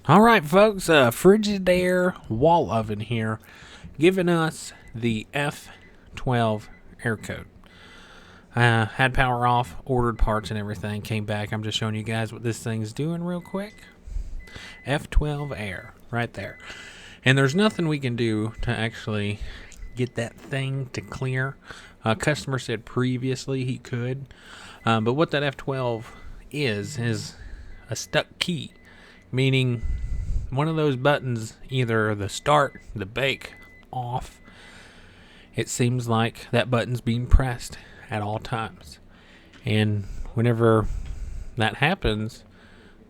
Alright folks, Frigidaire wall oven here, giving us the F12 air coat. Had power off, ordered parts and everything, came back. I'm just showing you guys what this thing's doing real quick. F12 air, right there. And there's nothing we can do to actually get that thing to clear. Customer said previously he could, but what that F12 is a stuck key. Meaning one of those buttons, either the start, the bake, off, it seems like that button's being pressed at all times. And whenever that happens,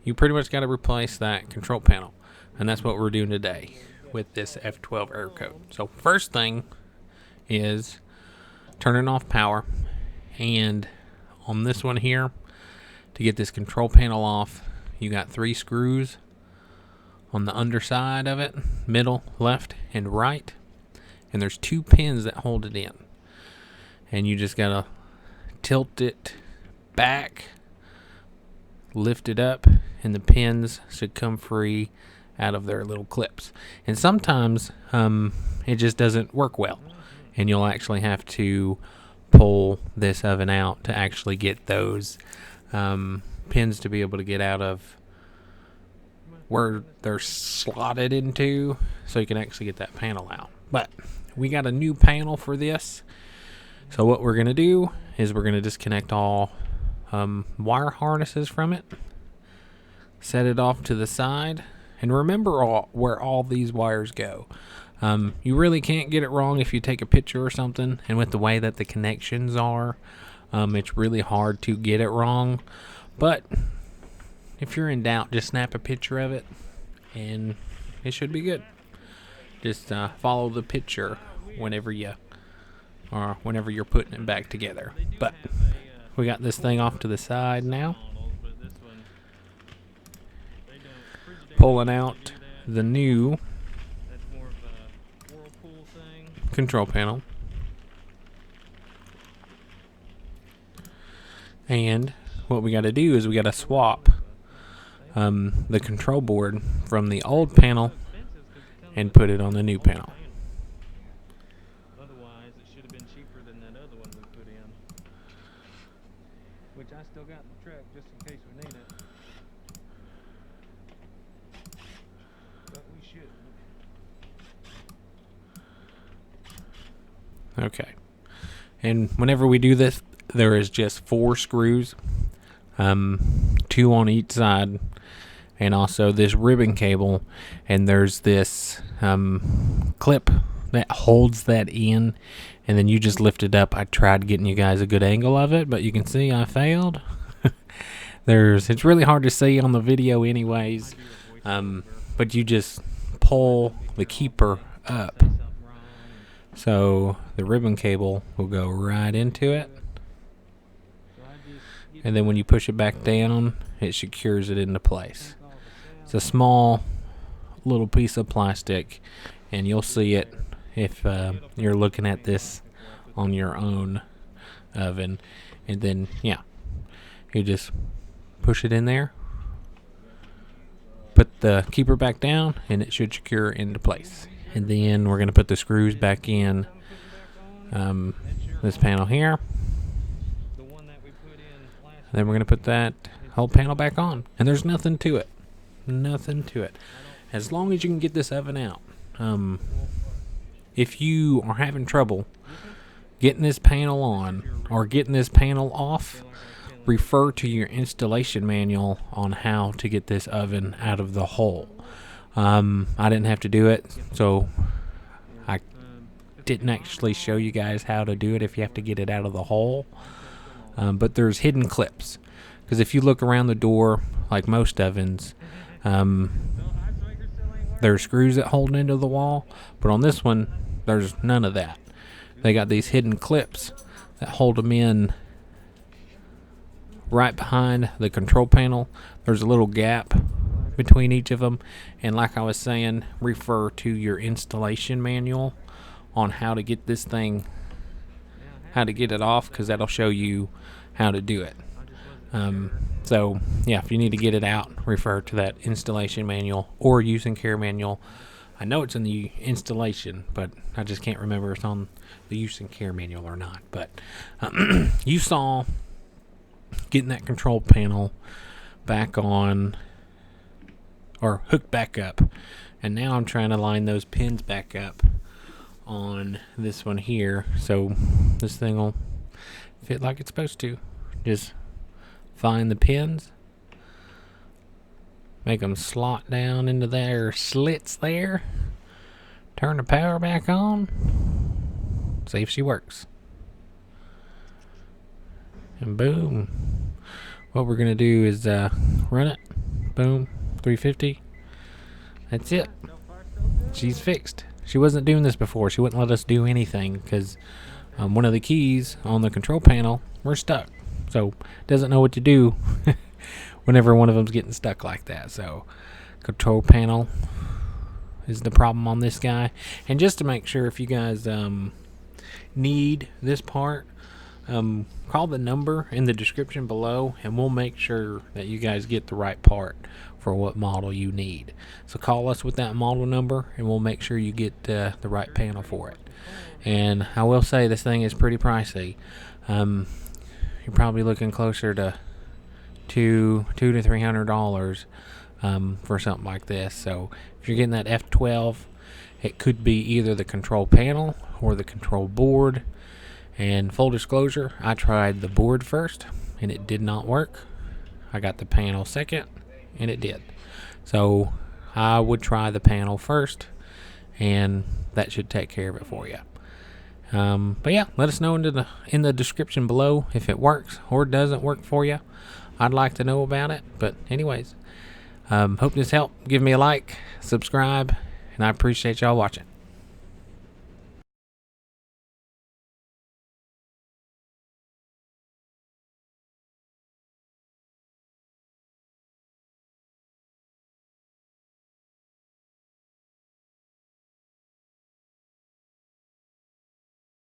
you pretty much got to replace that control panel. And that's what we're doing today with this F12 air coat. So first thing is turning off power. And on this one here, to get this control panel off, you got 3 screws on the underside of it, middle, left, and right. And there's 2 pins that hold it in. And you just gotta tilt it back, lift it up, and the pins should come free out of their little clips. And sometimes it just doesn't work well. And you'll actually have to pull this oven out to actually get those pins to be able to get out of where they're slotted into, so you can actually get that panel out. But we got a new panel for this, so what we're going to do is we're going to disconnect all wire harnesses from it, set it off to the side, and remember where all these wires go. You really can't get it wrong if you take a picture or something, and with the way that the connections are, it's really hard to get it wrong. But if you're in doubt, just snap a picture of it and it should be good. Just follow the picture whenever you're putting it back together. But we got this thing off to the side now, pulling out the new control panel. And what we got to do is we got to swap the control board from the old panel and put it on the new panel. Otherwise, it should have been cheaper than that other one we put in, which I still got in the truck just in case we need it. But we shouldn't. Okay. And whenever we do this, there is just 4 screws, 2 on each side, and also this ribbon cable, and there's this clip that holds that in, and then you just lift it up. I tried getting you guys a good angle of it, but you can see I failed. It's really hard to see on the video anyways, but you just pull the keeper up, so the ribbon cable will go right into it. And then when you push it back down, it secures it into place. It's a small little piece of plastic, and you'll see it if you're looking at this on your own oven. And then, yeah, you just push it in there, put the keeper back down, and it should secure into place. And then we're going to put the screws back in this panel here. Then we're going to put that whole panel back on. And there's nothing to it. Nothing to it. As long as you can get this oven out. If you are having trouble getting this panel on or getting this panel off, refer to your installation manual on how to get this oven out of the hole. I didn't have to do it, so I didn't actually show you guys how to do it if you have to get it out of the hole. But there's hidden clips, because if you look around the door, like most ovens, there's screws that hold into the wall, but on this one, there's none of that. They got these hidden clips that hold them in right behind the control panel. There's a little gap between each of them, and like I was saying, refer to your installation manual on how to get this thing, how to get it off, because that'll show you how to do it. So yeah, if you need to get it out, refer to that installation manual or use and care manual. I know it's in the installation, but I just can't remember if it's on the use and care manual or not. But you saw getting that control panel back on, or hooked back up, and now I'm trying to line those pins back up on this one here, so this thing will fit like it's supposed to. Just find the pins, make them slot down into their slits there, turn the power back on, see if she works, and boom. What we're gonna do is run it. Boom, 350. That's it. She's fixed. She wasn't doing this before. She wouldn't let us do anything because one of the keys on the control panel, we're stuck. So doesn't know what to do whenever one of them's getting stuck like that. So control panel is the problem on this guy. And just to make sure, if you guys need this part, call the number in the description below, and we'll make sure that you guys get the right part for what model you need. So call us with that model number, and we'll make sure you get the right panel for it. And I will say this thing is pretty pricey. You're probably looking closer to $200 to $300 for something like this. So if you're getting that F12, it could be either the control panel or the control board. And full disclosure, I tried the board first and it did not work. I got the panel second and it did. So I would try the panel first, and that should take care of it for you. But yeah, let us know in the description below if it works or doesn't work for you. I'd like to know about it. But anyways, hope this helped. Give me a like, subscribe, and I appreciate y'all watching.